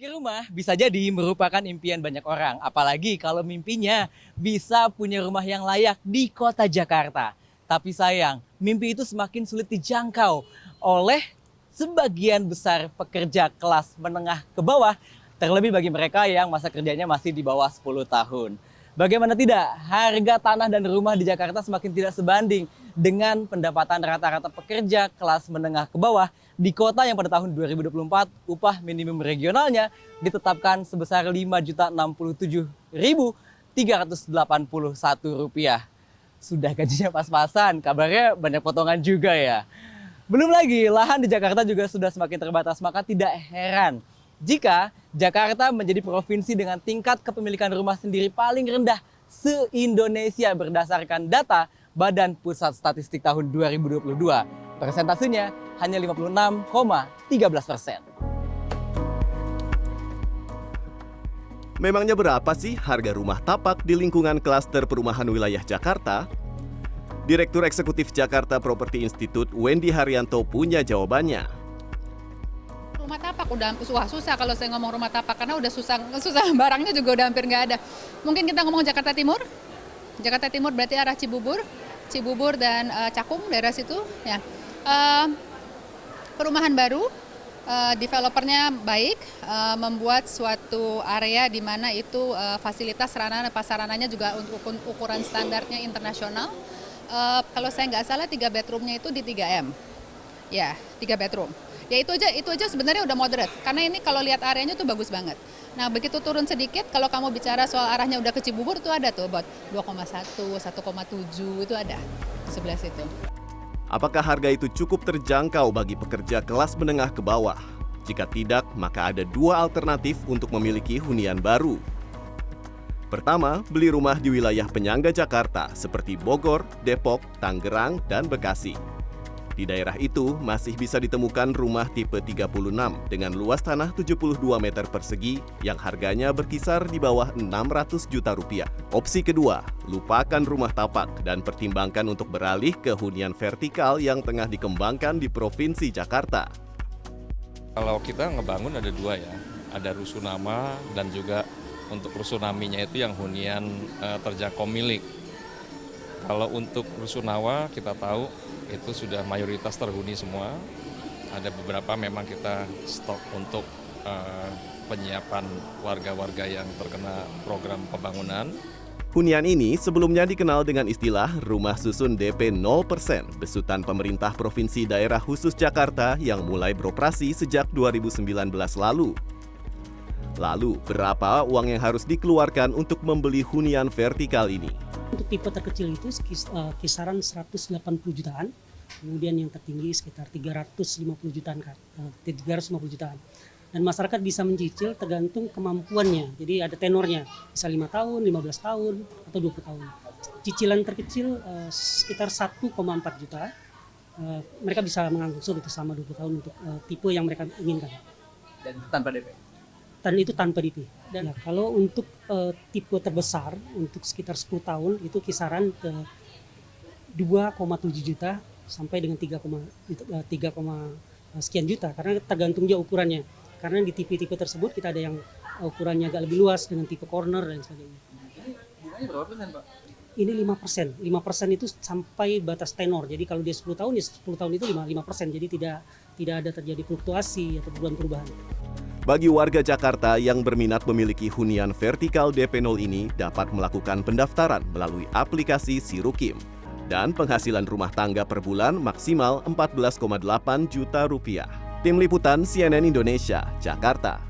Memiliki rumah bisa jadi merupakan impian banyak orang, apalagi kalau mimpinya bisa punya rumah yang layak di kota Jakarta. Tapi sayang, mimpi itu semakin sulit dijangkau oleh sebagian besar pekerja kelas menengah ke bawah, terlebih bagi mereka yang masa kerjanya masih di bawah 10 tahun. Bagaimana tidak, harga tanah dan rumah di Jakarta semakin tidak sebanding dengan pendapatan rata-rata pekerja kelas menengah ke bawah di kota yang pada tahun 2024 upah minimum regionalnya ditetapkan sebesar Rp5.067.381. Sudah gajinya pas-pasan, kabarnya banyak potongan juga ya. Belum lagi, lahan di Jakarta juga sudah semakin terbatas, maka tidak heran jika Jakarta menjadi provinsi dengan tingkat kepemilikan rumah sendiri paling rendah se-Indonesia berdasarkan data Badan Pusat Statistik tahun 2022. Persentasenya hanya 56,13%. Memangnya berapa sih harga rumah tapak di lingkungan klaster perumahan wilayah Jakarta? Direktur Eksekutif Jakarta Property Institute Wendy Haryanto punya jawabannya. Rumah tapak udah susah kalau saya ngomong rumah tapak karena udah susah barangnya juga udah hampir nggak ada. Mungkin kita ngomong Jakarta Timur berarti arah Cibubur dan Cakung daerah situ ya. Perumahan baru, developernya baik, membuat suatu area di mana itu fasilitas sarana dan prasarananya juga untuk ukuran standarnya internasional. Kalau saya nggak salah 3 bedroomnya itu di 3M, ya 3 bedroom. Ya itu aja sebenarnya udah moderate, karena ini kalau lihat areanya tuh bagus banget. Nah begitu turun sedikit, kalau kamu bicara soal arahnya udah ke Cibubur tuh ada tuh buat 2,1, 1,7 itu ada di sebelah situ. Apakah harga itu cukup terjangkau bagi pekerja kelas menengah ke bawah? Jika tidak, maka ada 2 alternatif untuk memiliki hunian baru. Pertama, beli rumah di wilayah penyangga Jakarta seperti Bogor, Depok, Tangerang, dan Bekasi. Di daerah itu masih bisa ditemukan rumah tipe 36 dengan luas tanah 72 meter persegi yang harganya berkisar di bawah 600 juta rupiah. Opsi kedua, lupakan rumah tapak dan pertimbangkan untuk beralih ke hunian vertikal yang tengah dikembangkan di Provinsi Jakarta. Kalau kita ngebangun ada 2 ya, ada rusunama dan juga untuk rusunaminya itu yang hunian terjangkau milik. Kalau untuk rusunawa kita tahu itu sudah mayoritas terhuni semua. Ada beberapa memang kita stok untuk penyiapan warga-warga yang terkena program pembangunan. Hunian ini sebelumnya dikenal dengan istilah rumah susun DP 0% besutan pemerintah Provinsi Daerah Khusus Jakarta yang mulai beroperasi sejak 2019 lalu. Lalu, berapa uang yang harus dikeluarkan untuk membeli hunian vertikal ini? Untuk tipe terkecil itu kisaran 180 jutaan, kemudian yang tertinggi sekitar 350 jutaan. Dan masyarakat bisa mencicil tergantung kemampuannya, jadi ada tenornya, bisa 5 tahun, 15 tahun, atau 20 tahun. Cicilan terkecil sekitar 1,4 juta, mereka bisa mengangsur itu selama 20 tahun untuk tipe yang mereka inginkan. Dan tanpa DP? Dan itu tanpa DP. Dan ya, kalau untuk tipe terbesar untuk sekitar 10 tahun itu kisaran ke 2,7 juta sampai dengan 3, sekian juta karena tergantung juga ukurannya. Karena di tipe-tipe tersebut kita ada yang ukurannya agak lebih luas dengan tipe corner dan sebagainya. Bunganya berapa persen, Pak? Ini 5%. 5% itu sampai batas tenor. Jadi kalau dia 10 tahun ya 10 tahun itu 5%. Jadi tidak ada terjadi fluktuasi atau perubahan. Bagi warga Jakarta yang berminat memiliki hunian vertikal DP 0 ini dapat melakukan pendaftaran melalui aplikasi Sirukim. Dan penghasilan rumah tangga per bulan maksimal 14,8 juta rupiah. Tim Liputan CNN Indonesia, Jakarta.